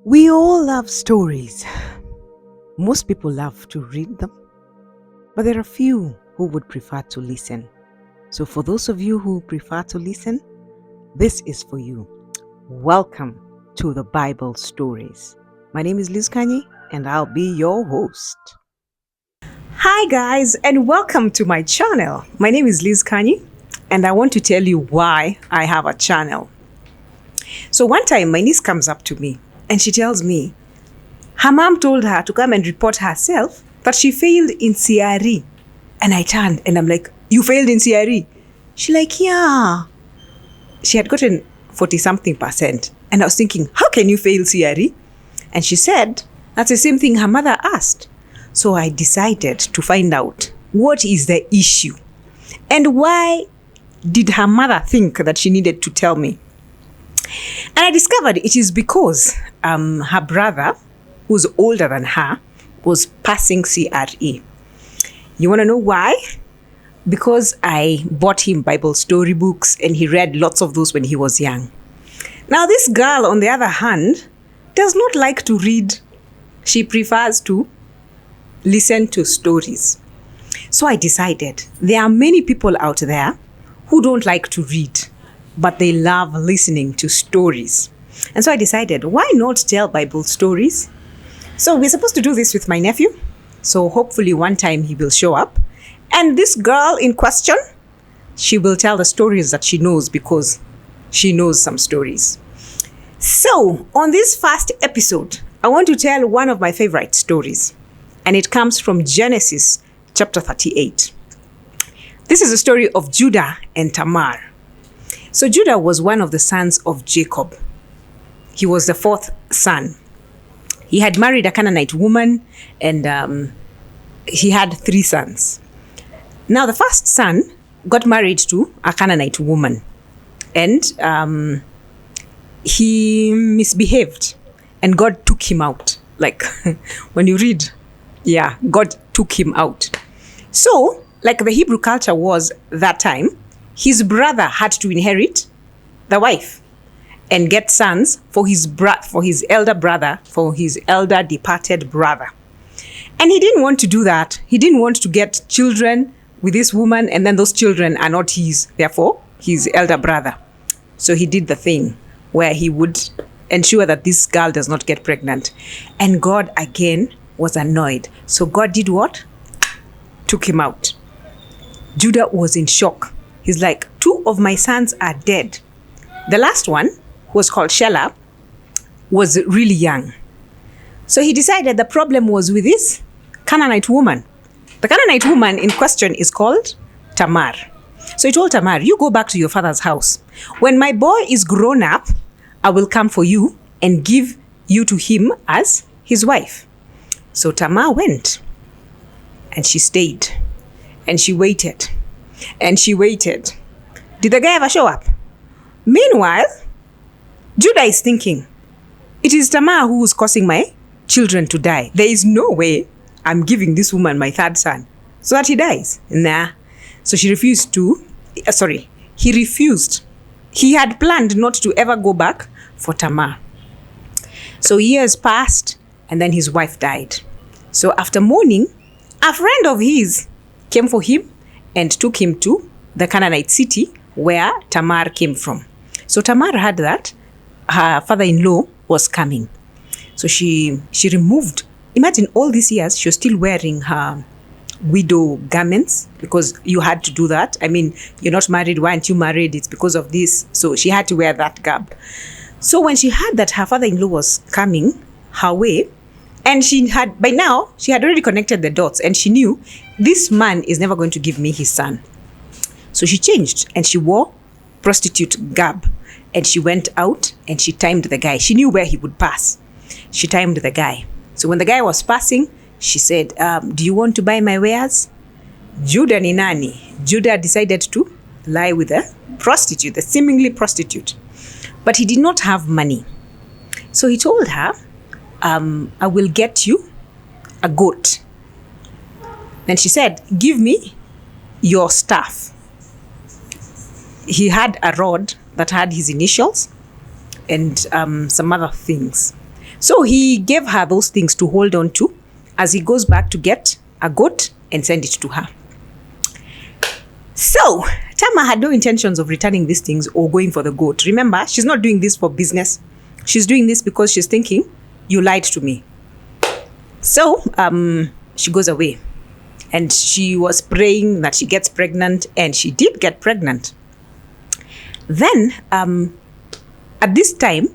We all love stories. Most people love to read them, but there are few who would prefer to listen. So, for those of you who prefer to listen, this is for you. Welcome to the Bible Stories. My name is Liz Kanye, and I'll be your host. Hi, guys, and welcome to my channel. My name is Liz Kanye, and I want to tell you why I have a channel. So, one time, my niece comes up to me and she tells me her mom told her to come and report herself that she failed in CRE. And I turned and I'm like, "You failed in CRE?" She's like, "Yeah." She had gotten 40 something percent. And I was thinking, how can you fail CRE? And she said, that's the same thing her mother asked. So I decided to find out what is the issue and why did her mother think that she needed to tell me. And I discovered it is because her brother, who's older than her, was passing CRE. You want to know why? Because I bought him Bible storybooks and he read lots of those when he was young. Now, this girl, on the other hand, does not like to read. She prefers to listen to stories. So I decided there are many people out there who don't like to read, but they love listening to stories. And so I decided, why not tell Bible stories? So we're supposed to do this with my nephew. So hopefully one time he will show up. And this girl in question, she will tell the stories that she knows because she knows some stories. So on this first episode, I want to tell one of my favorite stories. And it comes from Genesis chapter 38. This is a story of Judah and Tamar. So Judah was one of the sons of Jacob. He was the fourth son. He had married a Canaanite woman and he had 3 sons. Now the first son got married to a Canaanite woman and he misbehaved and God took him out. Like when you read, God took him out. So like the Hebrew culture was that time, his brother had to inherit the wife and get sons for his elder brother, for his elder departed brother. And he didn't want to do that. He didn't want to get children with this woman and then those children are not his, therefore his elder brother. So he did the thing where he would ensure that this girl does not get pregnant. And God again was annoyed. So God did what? Took him out. Judah was in shock. He's like, 2 of my sons are dead. The last one, who was called Shelah, was really young. So he decided the problem was with this Canaanite woman. The Canaanite woman in question is called Tamar. So he told Tamar, you go back to your father's house. When my boy is grown up, I will come for you and give you to him as his wife. So Tamar went and she stayed and she waited. And she waited. Did the guy ever show up? Meanwhile, Judah is thinking, it is Tamar who is causing my children to die. There is no way I'm giving this woman my 3rd son so that he dies. Nah. So he refused. He had planned not to ever go back for Tamar. So years passed and then his wife died. So after mourning, a friend of his came for him and took him to the Canaanite city where Tamar came from. So Tamar heard that her father-in-law was coming. So she removed, imagine all these years, she was still wearing her widow garments because you had to do that. I mean, you're not married. Why aren't you married? It's because of this. So she had to wear that garb. So when she heard that her father-in-law was coming her way, and by now, she had already connected the dots and she knew this man is never going to give me his son. So she changed and she wore prostitute garb and she went out and she timed the guy. She knew where he would pass. She timed the guy. So when the guy was passing, she said, do you want to buy my wares? Judah ni nani? Judah decided to lie with a prostitute, the seemingly prostitute. But he did not have money. So he told her, I will get you a goat. And she said, give me your staff. He had a rod that had his initials and some other things. So he gave her those things to hold on to as he goes back to get a goat and send it to her. So Tamar had no intentions of returning these things or going for the goat. Remember, she's not doing this for business. She's doing this because she's thinking, you lied to me. So she goes away. And she was praying that she gets pregnant, and she did get pregnant. Then, at this time,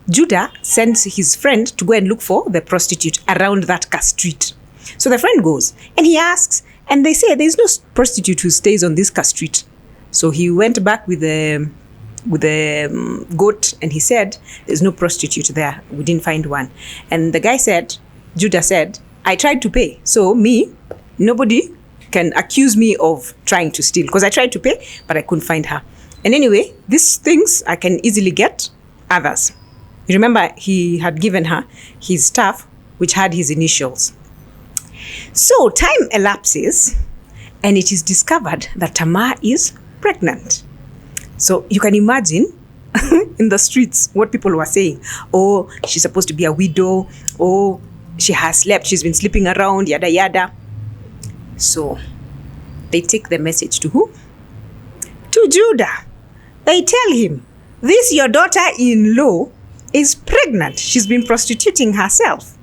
Judah sends his friend to go and look for the prostitute around that street. So the friend goes, and he asks, and they say, there's no prostitute who stays on this street. So he went back with the goat, and he said, there's no prostitute there. We didn't find one. And the guy said, Judah said, I tried to pay. So nobody can accuse me of trying to steal, because I tried to pay, but I couldn't find her. And anyway, these things I can easily get others. You remember, he had given her his staff, which had his initials. So time elapses, and it is discovered that Tamar is pregnant. So you can imagine in the streets what people were saying. Oh, she's supposed to be a widow. Oh, she has slept. She's been sleeping around, yada, yada. So they take the message to who? To Judah. They tell him, this your daughter-in-law is pregnant. She's been prostituting herself.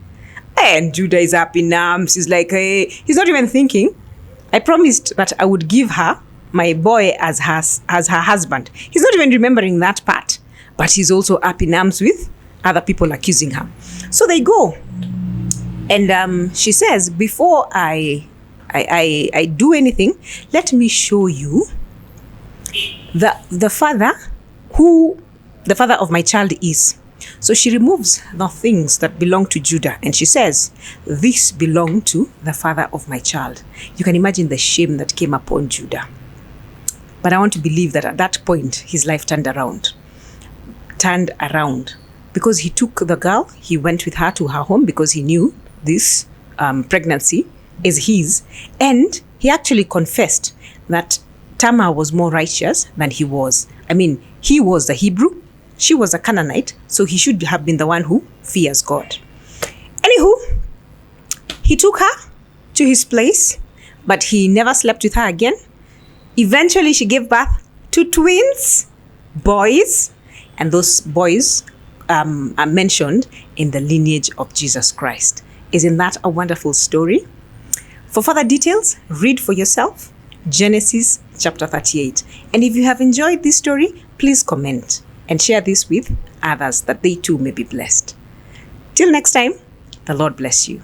And Judah is up in arms. He's like, hey, he's not even thinking, I promised that I would give her my boy as her husband. He's not even remembering that part. But he's also up in arms with other people accusing her. So they go. And she says, before I do anything, let me show you the father of my child is. So she removes the things that belong to Judah, and she says, this belong to the father of my child. You can imagine the shame that came upon Judah. But I want to believe that at that point, his life turned around. Because he took the girl, he went with her to her home because he knew this pregnancy is his. And he actually confessed that Tamar was more righteous than he was. I mean, he was the Hebrew, she was a Canaanite, so he should have been the one who fears God. Anywho, he took her to his place, but he never slept with her again. Eventually, she gave birth to twins, boys, and those boys are mentioned in the lineage of Jesus Christ. Isn't that a wonderful story? For further details, read for yourself Genesis chapter 38. And if you have enjoyed this story, please comment and share this with others that they too may be blessed. Till next time, the Lord bless you.